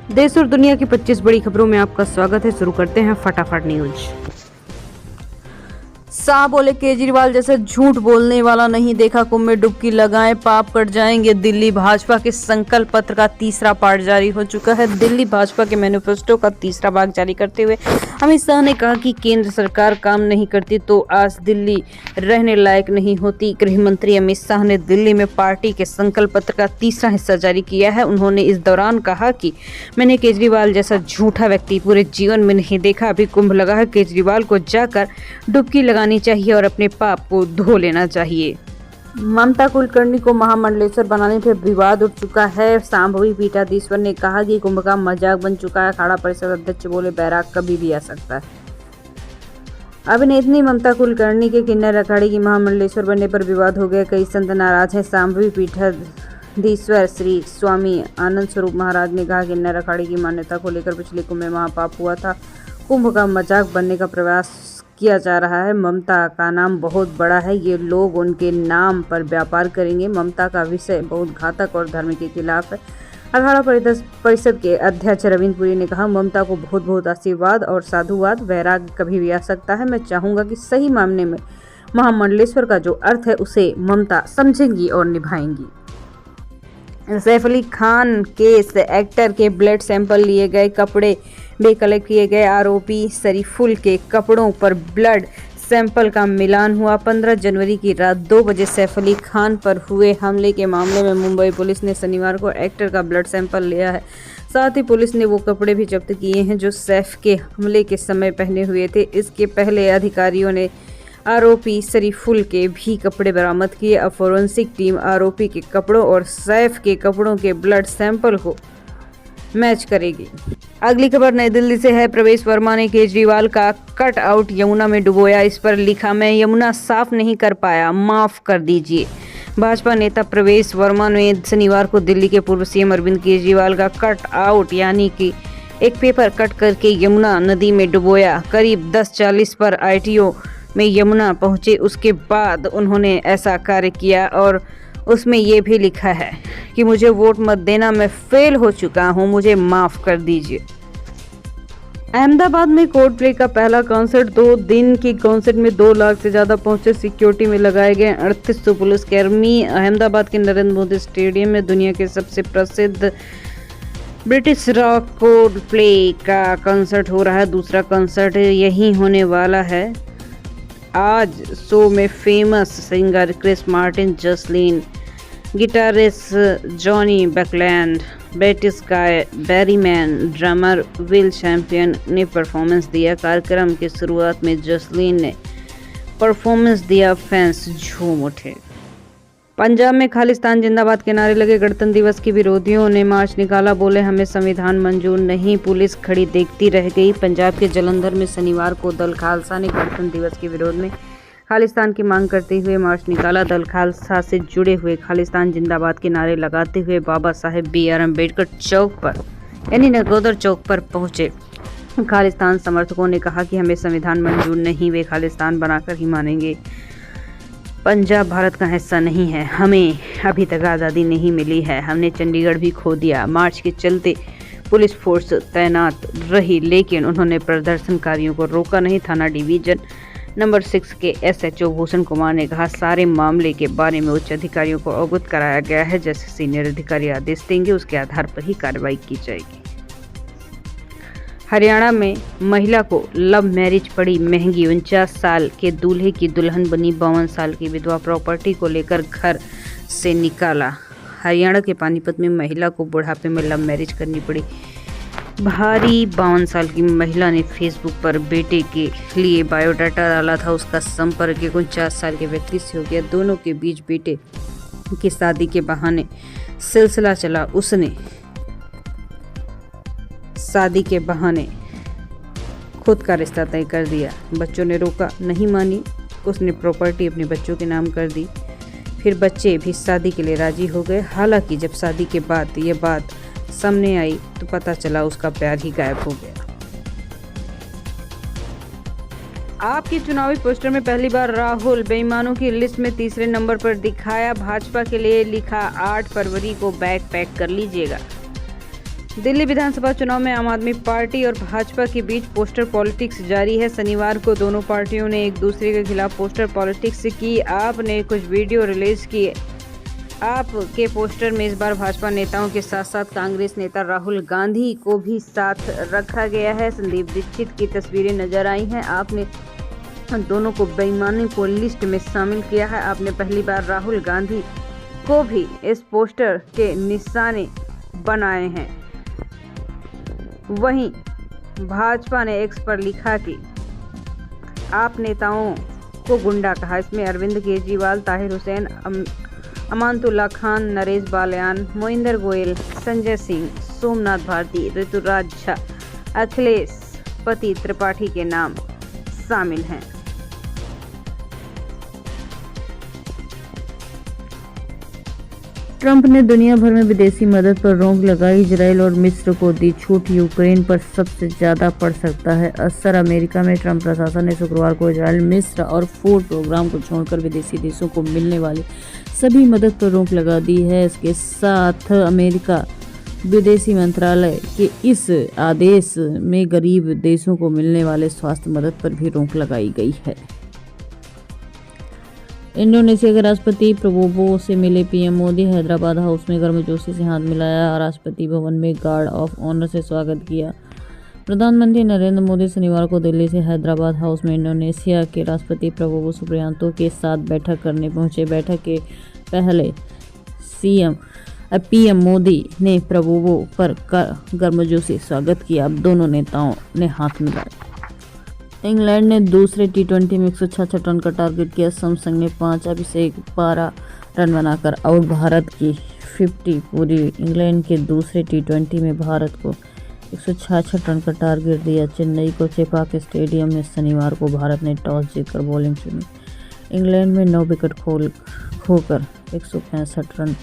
देश और दुनिया की 25 बड़ी खबरों में आपका स्वागत है। शुरू करते हैं फटाफट न्यूज। शाह बोले केजरीवाल जैसे झूठ बोलने वाला नहीं देखा, कुंभ में डुबकी लगाएं पाप कट जाएंगे। दिल्ली भाजपा के संकल्प पत्र का तीसरा पार्ट जारी हो चुका है। दिल्ली भाजपा के मैनिफेस्टो का तीसरा भाग जारी करते हुए अमित शाह ने कहा कि केंद्र सरकार काम नहीं करती तो आज दिल्ली रहने लायक नहीं होती। गृह मंत्री अमित शाह ने दिल्ली में पार्टी के संकल्प पत्र का तीसरा हिस्सा जारी किया है। उन्होंने इस दौरान कहा कि मैंने केजरीवाल जैसा झूठा व्यक्ति पूरे जीवन में नहीं देखा। अभी कुंभ लगा है, केजरीवाल को जाकर डुबकी लगानी चाहिए और अपने पाप को धो लेना चाहिए। ममता कुलकर्णी को महामंडलेश्वर बनाने पर विवाद उठ चुका है। सांभवी पीठाधीश्वर ने कहा कि कुंभ का मजाक बन चुका है। अखाड़ा परिषद अध्यक्ष बोले बैराग कभी भी आ सकता है। अभिनेत्री ममता कुलकर्णी के किन्नर अखाड़े की महामंडलेश्वर बनने पर विवाद हो गया। कई संत नाराज हैं। सांभवी पीठाधीश्वर श्री स्वामी आनंद स्वरूप महाराज ने कहा किन्नर अखाड़े की मान्यता को लेकर पिछले कुंभ में महापाप हुआ था। कुंभ का मजाक बनने का प्रयास किया जा रहा है। ममता का नाम बहुत बड़ा है, ये लोग उनके नाम पर व्यापार करेंगे। ममता का विषय बहुत घातक और धर्म के खिलाफ है। अखाड़ा परिषद के अध्यक्ष रविंद्र पुरी ने कहा ममता को बहुत बहुत आशीर्वाद और साधुवाद। वैराग्य कभी भी आ सकता है। मैं चाहूंगा कि सही मामले में महामंडलेश्वर का जो अर्थ है उसे ममता समझेंगी और निभाएंगी। सैफ अली खान केस, एक्टर के ब्लड सैंपल लिए गए, कपड़े भी कलेक्ट किए गए। आरोपी शरीफुल के कपड़ों पर ब्लड सैंपल का मिलान हुआ। 15 जनवरी की रात 2 बजे सैफ अली खान पर हुए हमले के मामले में मुंबई पुलिस ने शनिवार को एक्टर का ब्लड सैंपल लिया है। साथ ही पुलिस ने वो कपड़े भी जब्त किए हैं जो सैफ के हमले के समय पहने हुए थे। इसके पहले अधिकारियों ने आरोपी शरीफुल के भी कपड़े बरामद किए। अब फोरेंसिक टीम आरोपी के कपड़ों और सैफ के कपड़ों के ब्लड सैंपल को मैच करेगी। अगली खबर नई दिल्ली से है। प्रवेश वर्मा ने केजरीवाल का कट आउट यमुना में डुबोया। इस पर लिखा मैं यमुना साफ नहीं कर पाया, माफ कर दीजिए। भाजपा नेता प्रवेश वर्मा ने शनिवार को दिल्ली के पूर्व सीएम अरविंद केजरीवाल का कट आउट यानी कि एक पेपर कट करके यमुना नदी में डुबोया। करीब 10:40 पर आईटीओ में यमुना पहुंचे। उसके बाद उन्होंने ऐसा कार्य किया और उसमें ये भी लिखा है कि मुझे वोट मत देना, मैं फेल हो चुका हूं, मुझे माफ कर दीजिए। अहमदाबाद में कोल्ड प्ले का पहला कॉन्सर्ट, 2 दिन की कॉन्सर्ट में 2 लाख से ज्यादा पहुंचे। सिक्योरिटी में लगाए गए 3800 पुलिसकर्मी। अहमदाबाद के नरेंद्र मोदी स्टेडियम में दुनिया के सबसे प्रसिद्ध ब्रिटिश रॉक कोल्ड प्ले का कॉन्सर्ट हो रहा है। दूसरा कॉन्सर्ट यहीं होने वाला है। आज शो में famous singer Chris Martin, Jasleen, guitarist Johnny Buckland, बेटिस Guy Berryman, drummer Will Champion ने परफॉर्मेंस दिया। कार्यक्रम की शुरुआत में जसलीन ने परफॉर्मेंस दिया, फैंस झूम उठे। पंजाब में खालिस्तान जिंदाबाद के नारे लगे। गणतंत्र दिवस के विरोधियों ने मार्च निकाला, बोले हमें संविधान मंजूर नहीं। पुलिस खड़ी देखती रह गई। पंजाब के जलंधर में शनिवार को दल खालसा ने गणतंत्र दिवस के विरोध में खालिस्तान की मांग करते हुए मार्च निकाला। दल खालसा से जुड़े हुए खालिस्तान जिंदाबाद के नारे लगाते हुए बाबा साहेब BR अम्बेडकर चौक पर यानी नगोदर चौक पर पहुंचे। खालिस्तान समर्थकों ने कहा कि हमें संविधान मंजूर नहीं, वे खालिस्तान बनाकर ही मानेंगे। पंजाब भारत का हिस्सा नहीं है, हमें अभी तक आज़ादी नहीं मिली है, हमने चंडीगढ़ भी खो दिया। मार्च के चलते पुलिस फोर्स तैनात रही लेकिन उन्होंने प्रदर्शनकारियों को रोका नहीं। थाना डिवीजन नंबर 6 के SHO भूषण कुमार ने कहा सारे मामले के बारे में उच्च अधिकारियों को अवगत कराया गया है। जैसे सीनियर अधिकारी आदेश देंगे उसके आधार पर ही कार्रवाई की जाएगी। हरियाणा में महिला को लव मैरिज पड़ी महंगी। 49 साल के दूल्हे की दुल्हन बनी 52 साल की विधवा। प्रॉपर्टी को लेकर घर से निकाला। हरियाणा के पानीपत में महिला को बुढ़ापे में लव मैरिज करनी पड़ी। भारी 52 साल की महिला ने फेसबुक पर बेटे के लिए बायोडाटा डाला था। उसका संपर्क 49 साल के व्यक्ति से हो गया। दोनों के बीच बेटे की शादी के बहाने सिलसिला चला। उसने शादी के बहाने खुद का रिश्ता तय कर दिया। बच्चों ने रोका, नहीं मानी। उसने प्रॉपर्टी अपने बच्चों के नाम कर दी। फिर बच्चे भी शादी के लिए राजी हो गए। हालांकि जब शादी के बाद ये बात सामने आई तो पता चला उसका प्यार ही गायब हो गया। आपके चुनावी पोस्टर में पहली बार राहुल बेईमानों की लिस्ट में तीसरे नंबर पर दिखाया। भाजपा के लिए लिखा 8 फरवरी को बैग पैक कर लीजिएगा। दिल्ली विधानसभा चुनाव में आम आदमी पार्टी और भाजपा के बीच पोस्टर पॉलिटिक्स जारी है। शनिवार को दोनों पार्टियों ने एक दूसरे के खिलाफ पोस्टर पॉलिटिक्स की। आपने कुछ वीडियो रिलीज किए। आपके पोस्टर में इस बार भाजपा नेताओं के साथ साथ कांग्रेस नेता राहुल गांधी को भी साथ रखा गया है। संदीप दीक्षित की तस्वीरें नजर आई हैं। आपने दोनों को बेईमानी को लिस्ट में शामिल किया है। आपने पहली बार राहुल गांधी को भी इस पोस्टर के निशाने बनाए हैं। वहीं भाजपा ने एक्स पर लिखा कि आप नेताओं को गुंडा कहा। इसमें अरविंद केजरीवाल, ताहिर हुसैन, अमानतुल्ला खान, नरेश बाल्यान, मोइंदर गोयल, संजय सिंह, सोमनाथ भारती, ऋतुराज झा, अखिलेश पति त्रिपाठी के नाम शामिल हैं। ट्रंप ने दुनिया भर में विदेशी मदद पर रोक लगाई। इजराइल और मिस्र को दी छूट। यूक्रेन पर सबसे ज्यादा पड़ सकता है असर। अमेरिका में ट्रंप प्रशासन ने शुक्रवार को इजराइल, मिस्र और फूड प्रोग्राम को छोड़कर विदेशी देशों को मिलने वाली सभी मदद पर रोक लगा दी है। इसके साथ अमेरिका विदेशी मंत्रालय के इस आदेश में गरीब देशों को मिलने वाले स्वास्थ्य मदद पर भी रोक लगाई गई है। इंडोनेशिया के राष्ट्रपति प्रबोवो से मिले पीएम मोदी। हैदराबाद हाउस में गर्मजोशी से हाथ मिलाया। राष्ट्रपति भवन में गार्ड ऑफ ऑनर से स्वागत किया। प्रधानमंत्री नरेंद्र मोदी शनिवार को दिल्ली से हैदराबाद हाउस में इंडोनेशिया के राष्ट्रपति प्रबोवो सुबियांतो के साथ बैठक करने पहुंचे। बैठक के पहले पीएम मोदी ने प्रबोवो पर गर्मजोशी स्वागत किया। अब दोनों नेताओं ने हाथ मिलाए। इंग्लैंड ने दूसरे टी20 में 166 रन का टारगेट किया। सैमसंग ने 5, अभिषेक 12 रन बनाकर आउट। भारत की 50 पूरी। इंग्लैंड के दूसरे टी20 में भारत को 166 रन का टारगेट दिया। चेन्नई को चेपाक स्टेडियम में शनिवार को भारत ने टॉस जीतकर बॉलिंग चुनी। इंग्लैंड में 9 विकेट खोकर 165 रन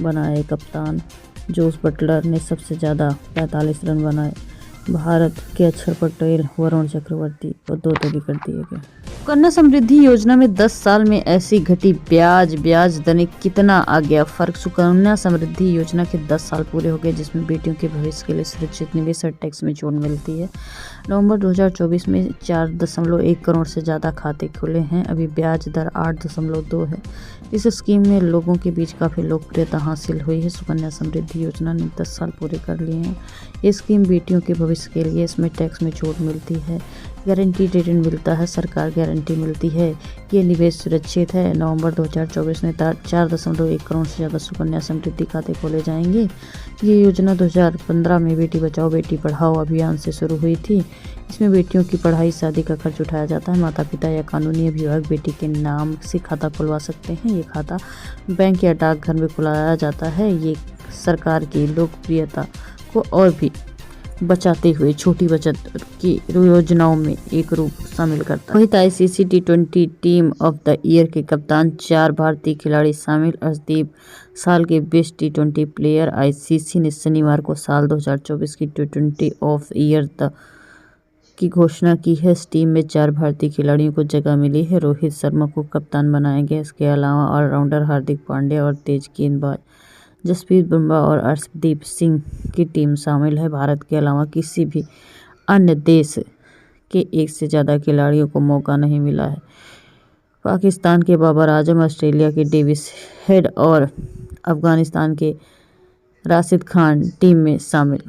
बनाए। कप्तान जोस बटलर ने सबसे ज़्यादा 45 रन बनाए। भारत के अक्षर पटेल, वरुण चक्रवर्ती को 2 विकेट दिए गए। कन्या समृद्धि योजना में 10 साल में ऐसी घटी ब्याज दरें, कितना आ गया फर्क। सुकन्या समृद्धि योजना के 10 साल पूरे हो गए, जिसमें बेटियों के भविष्य के लिए सुरक्षित निवेश और टैक्स में छूट मिलती है। नवंबर 2024 में 4.1 करोड़ से ज़्यादा खाते खुले हैं। अभी ब्याज दर 8.2 है। इस स्कीम में लोगों के बीच काफ़ी लोकप्रियता हासिल हुई है। सुकन्या समृद्धि योजना ने 10 साल पूरे कर लिए हैं। ये स्कीम बेटियों के भविष्य के लिए, इसमें टैक्स में छूट मिलती है, गारंटी रिटर्न मिलता है, सरकार गारंटी मिलती है कि ये निवेश सुरक्षित है। नवंबर 2024 में 4.1 करोड़ से ज़्यादा सुकन्या समृद्धि खाते खोले जाएंगे। ये योजना 2015 में बेटी बचाओ बेटी पढ़ाओ अभियान से शुरू हुई थी। इसमें बेटियों की पढ़ाई, शादी का खर्च उठाया जाता है। माता पिता या कानूनी अभिभावक बेटी के नाम से खाता खुलवा सकते हैं। ये खाता बैंक या डाकघर में खुलाया जाता है। ये सरकार की लोकप्रियता को और भी बचाते हुए छोटी बचत की योजनाओं में एक रूप शामिल करता है। वहीं ICC T20 team of the year के कप्तान 4 भारतीय खिलाड़ी शामिल। अर्शदीप साल के बेस्ट टी20 प्लेयर। आईसीसी ने शनिवार को साल 2024 की टी20 ऑफ ईयर की घोषणा की है। इस टीम में 4 भारतीय खिलाड़ियों को जगह मिली है। रोहित शर्मा को कप्तान बनाया गया। इसके अलावा ऑलराउंडर हार्दिक पांड्या और तेज गेंदबाज जसप्रीत बुमराह और अर्शदीप सिंह की टीम शामिल है। भारत के अलावा किसी भी अन्य देश के 1 से ज़्यादा खिलाड़ियों को मौका नहीं मिला है। पाकिस्तान के बाबर आजम, ऑस्ट्रेलिया के डेविस हेड और अफगानिस्तान के राशिद खान टीम में शामिल।